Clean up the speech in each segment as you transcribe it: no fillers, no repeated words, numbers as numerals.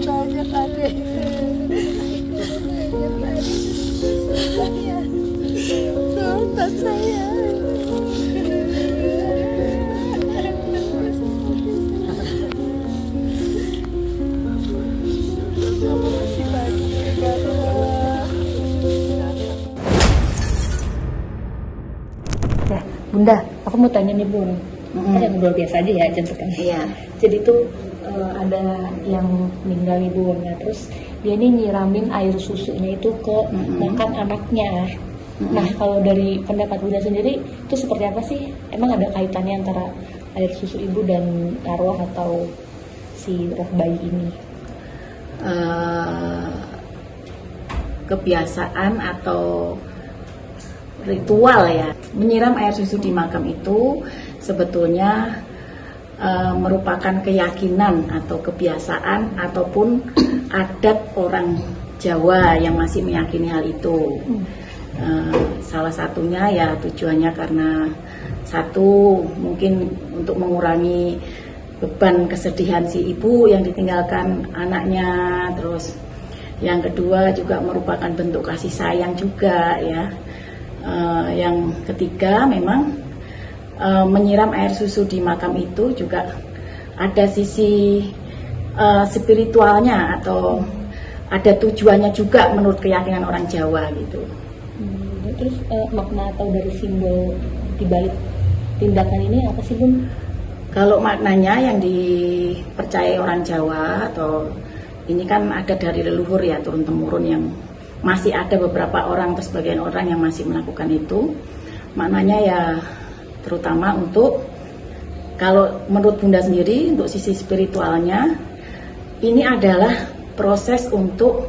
banyak adek. Maafkan saya. Mama masih banyak Nah, Bunda, aku mau tanya nih Bun. Ada ngobrol biasa aja ya, jangan tekan. Iya. Jadi tuh ada yang meninggal nih Bun. Nah, terus dia nih nyiramin air susunya itu ke makan anaknya. Nah, kalau dari pendapat Bunda sendiri itu seperti apa sih? Emang ada kaitannya antara air susu ibu dan arwah atau si roh bayi ini? Kebiasaan atau ritual ya, menyiram air susu di makam itu sebetulnya merupakan keyakinan atau kebiasaan ataupun adat orang Jawa yang masih meyakini hal itu. Salah satunya ya tujuannya karena satu mungkin untuk mengurangi beban kesedihan si ibu yang ditinggalkan anaknya, terus yang kedua juga merupakan bentuk kasih sayang juga ya. Yang ketiga memang menyiram air susu di makam itu juga ada sisi spiritualnya atau ada tujuannya juga menurut keyakinan orang Jawa gitu. Terus makna atau dari simbol dibalik tindakan ini apa sih Bun? Kalau maknanya yang dipercayai orang Jawa atau ini kan ada dari leluhur ya turun temurun yang masih ada beberapa orang atau sebagian orang yang masih melakukan itu. Maknanya ya terutama untuk kalau menurut Bunda sendiri untuk sisi spiritualnya ini adalah proses untuk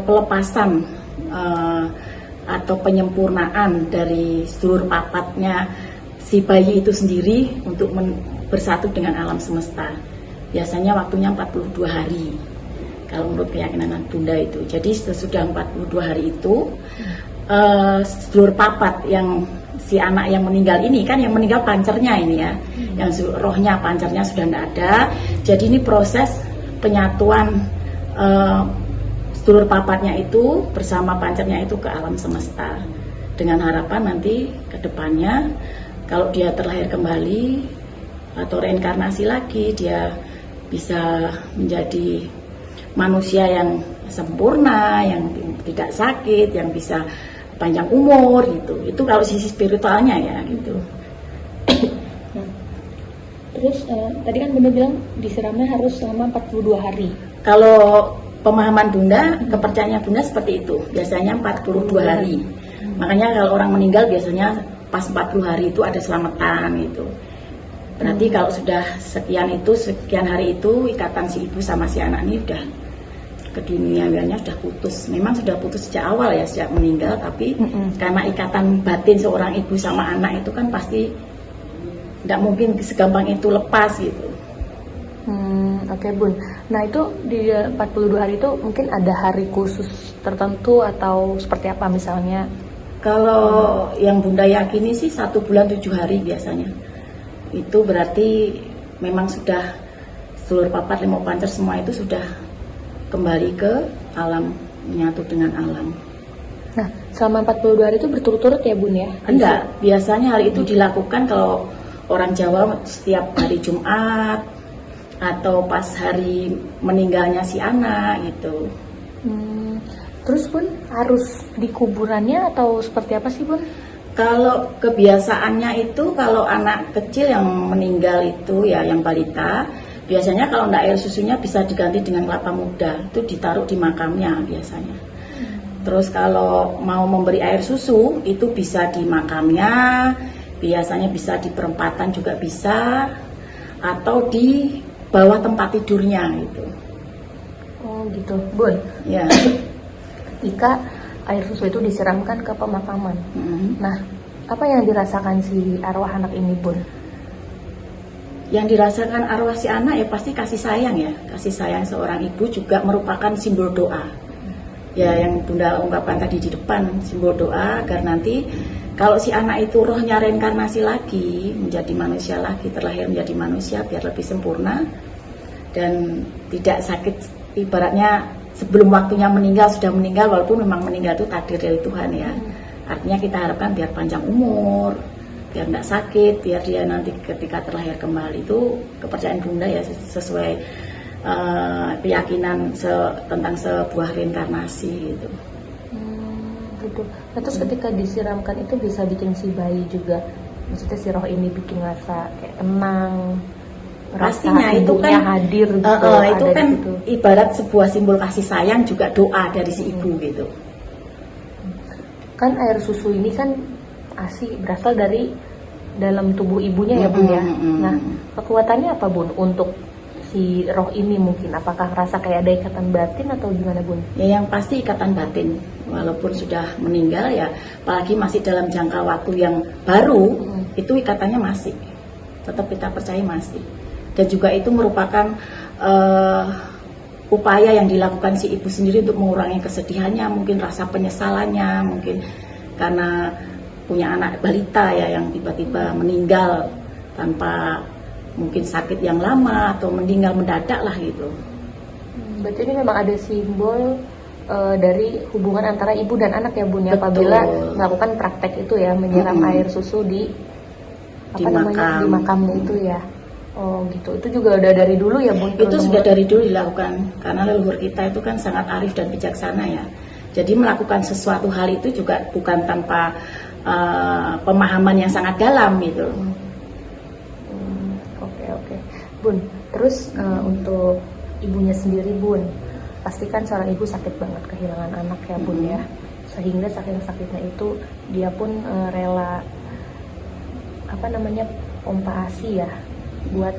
pelepasan atau penyempurnaan dari seluruh papatnya si bayi itu sendiri untuk bersatu dengan alam semesta. Biasanya waktunya 42 hari kalau menurut keyakinan Bunda itu. Jadi sesudah 42 hari itu seluruh papat yang si anak yang meninggal ini kan yang meninggal pancernya ini ya, yang rohnya pancernya sudah tidak ada. Jadi ini proses penyatuan seluruh papatnya itu bersama pancernya itu ke alam semesta dengan harapan nanti ke depannya kalau dia terlahir kembali atau reinkarnasi lagi dia bisa menjadi manusia yang sempurna, yang tidak sakit, yang bisa panjang umur gitu. Itu kalau sisi spiritualnya ya gitu. Terus tadi kan Bunda bilang disiramnya harus selama 42 hari. Kalau pemahaman Bunda, kepercayaan Bunda seperti itu. Biasanya 42 hari. Makanya kalau orang meninggal biasanya pas 40 hari itu ada selamatan gitu. Berarti kalau sudah sekian hari itu ikatan si ibu sama si anak ini udah keduniawiannya sudah putus. Memang sudah putus sejak awal ya, sejak meninggal, tapi karena ikatan batin seorang ibu sama anak itu kan pasti tidak mungkin segampang itu lepas gitu. Oke, Bun. Nah itu di 42 hari itu mungkin ada hari khusus tertentu atau seperti apa misalnya? Kalau yang Bunda yakini sih 1 bulan 7 hari biasanya. Itu berarti memang sudah seluruh papat lima pancer semua itu sudah kembali ke alam, menyatu dengan alam. Nah selama 42 hari itu berturut-turut ya Bun ya? Enggak, biasanya hal itu dilakukan kalau orang Jawa setiap hari Jumat atau pas hari meninggalnya si anak gitu. Terus Bun harus di kuburannya atau seperti apa sih Bun? Kalau kebiasaannya itu kalau anak kecil yang meninggal itu ya yang balita, biasanya kalau enggak air susunya bisa diganti dengan kelapa muda, itu ditaruh di makamnya biasanya. Terus kalau mau memberi air susu itu bisa di makamnya, biasanya bisa di perempatan juga bisa, atau di bawah tempat tidurnya gitu. Oh gitu, Bun. Ya. Ketika air susu itu disiramkan ke pemakaman. Nah, apa yang dirasakan si arwah anak ini, Bun? Yang dirasakan arwah si anak ya pasti kasih sayang ya. Kasih sayang seorang ibu juga merupakan simbol doa. Ya yang Bunda ungkapkan tadi di depan, simbol doa agar nanti kalau si anak itu rohnya reinkarnasi lagi, menjadi manusia lagi, terlahir menjadi manusia biar lebih sempurna. dan tidak sakit, ibaratnya sebelum waktunya meninggal, sudah meninggal, walaupun memang meninggal itu takdir dari Tuhan ya. Artinya kita harapkan biar panjang umur, biar tidak sakit, biar dia nanti ketika terlahir kembali. Itu kepercayaan Bunda ya, sesuai keyakinan tentang sebuah reinkarnasi gitu. Gitu. Nah, terus ketika disiramkan itu bisa bikin si bayi juga, maksudnya si roh ini bikin rasa kayak tenang, Pastinya rasa itu ibunya kan hadir gitu, itu ada kan gitu. ibarat sebuah simbol kasih sayang, juga doa dari si ibu gitu. Kan air susu ini kan ASI berasal dari dalam tubuh ibunya ya Bun ya. Nah, kekuatannya apa Bun untuk si roh ini mungkin? Apakah rasa kayak ada ikatan batin atau gimana Bun? Ya yang pasti ikatan batin, walaupun sudah meninggal ya, apalagi masih dalam jangka waktu yang baru, itu ikatannya masih, tetap kita percaya masih. Dan juga itu merupakan upaya yang dilakukan si ibu sendiri untuk mengurangi kesedihannya, mungkin rasa penyesalannya, mungkin karena punya anak balita ya yang tiba-tiba meninggal tanpa mungkin sakit yang lama atau meninggal mendadak lah gitu. Berarti ini memang ada simbol dari hubungan antara ibu dan anak ya Bun ya, Betul. apabila melakukan praktek itu ya, menyiram air susu di di makamnya itu ya. Oh gitu, itu juga udah dari dulu ya Bun? Itu sudah dari dulu dilakukan, karena leluhur kita itu kan sangat arif dan bijaksana ya. Jadi melakukan sesuatu hal itu juga bukan tanpa pemahaman yang sangat dalam gitu. Oke. Bun, terus untuk ibunya sendiri Bun, pastikan seorang ibu sakit banget kehilangan anak ya Bun ya. Sehingga saking sakitnya itu dia pun rela pompa ASI ya, buat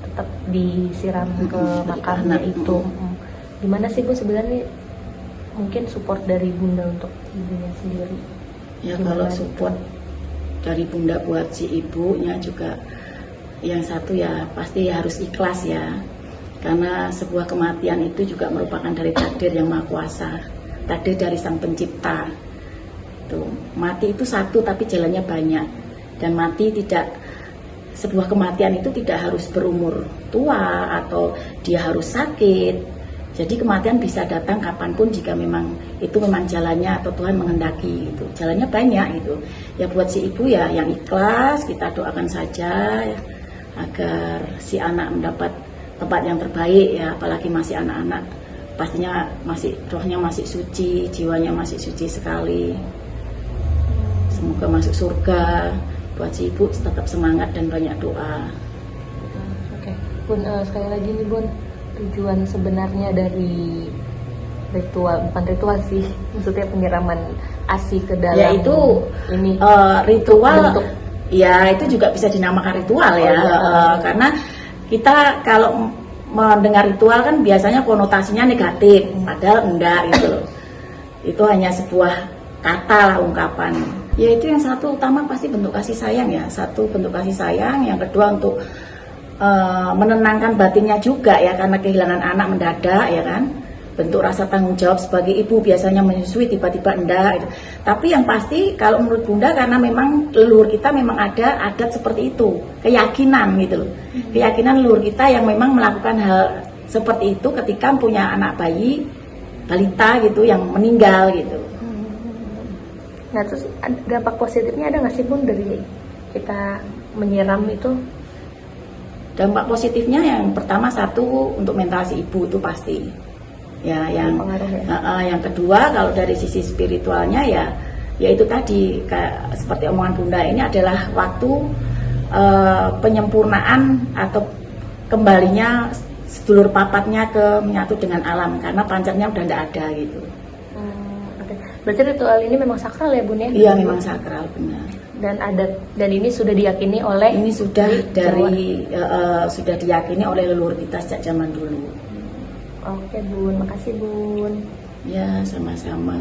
tetap disiram ke makamnya itu. Gimana sih Bu sebenarnya mungkin support dari Bunda untuk ibunya sendiri? Ya Gimana kalau support dari Bunda buat si ibunya juga, yang satu ya pasti harus ikhlas ya, karena sebuah kematian itu juga merupakan dari takdir yang maha kuasa, takdir dari sang pencipta. Tuh, mati itu satu tapi jalannya banyak, dan mati tidak, sebuah kematian itu tidak harus berumur tua atau dia harus sakit. Jadi kematian bisa datang kapanpun jika memang itu memang jalannya atau Tuhan menghendaki gitu. Jalannya banyak gitu. Ya buat si ibu ya yang ikhlas, kita doakan saja ya, agar si anak mendapat tempat yang terbaik ya, apalagi masih anak-anak. Pastinya masih rohnya masih suci, jiwanya masih suci sekali. Semoga masuk surga. Buat si ibu tetap semangat dan banyak doa. Oke. Bun, sekali lagi nih Bun, tujuan sebenarnya dari ritual, bukan ritual sih, maksudnya penyiraman ASI ke dalam yaitu ini ritual bentuk. Ya itu juga bisa dinamakan ritual ya. Karena kita kalau mendengar ritual kan biasanya konotasinya negatif, padahal enggak gitu loh. Itu hanya sebuah kata lah, ungkapan. Yaitu yang satu utama pasti bentuk kasih sayang ya, satu bentuk kasih sayang, yang kedua untuk menenangkan batinnya juga ya, karena kehilangan anak mendadak ya kan, bentuk rasa tanggung jawab sebagai ibu, biasanya menyusui tiba-tiba enggak gitu. Tapi yang pasti kalau menurut Bunda, karena memang leluhur kita memang ada adat seperti itu, keyakinan gitu loh, keyakinan leluhur kita yang memang melakukan hal seperti itu ketika punya anak bayi balita gitu yang meninggal gitu. Nah terus dampak positifnya ada nggak sih Bun dari kita menyiram itu? Dampak positifnya yang pertama satu untuk mental si ibu itu pasti. Ya, yang yang kedua kalau dari sisi spiritualnya ya itu tadi kayak seperti omongan Bunda, ini adalah waktu penyempurnaan atau kembalinya sedulur papatnya ke menyatu dengan alam, karena pancarnya udah tidak ada gitu. Berarti ritual ini memang sakral ya Bun ya? Iya memang sakral, benar. Dan ini sudah diyakini oleh, ini sudah sudah diyakini oleh leluhur kita sejak zaman dulu. Oke Bun, makasih Bun. Ya sama-sama.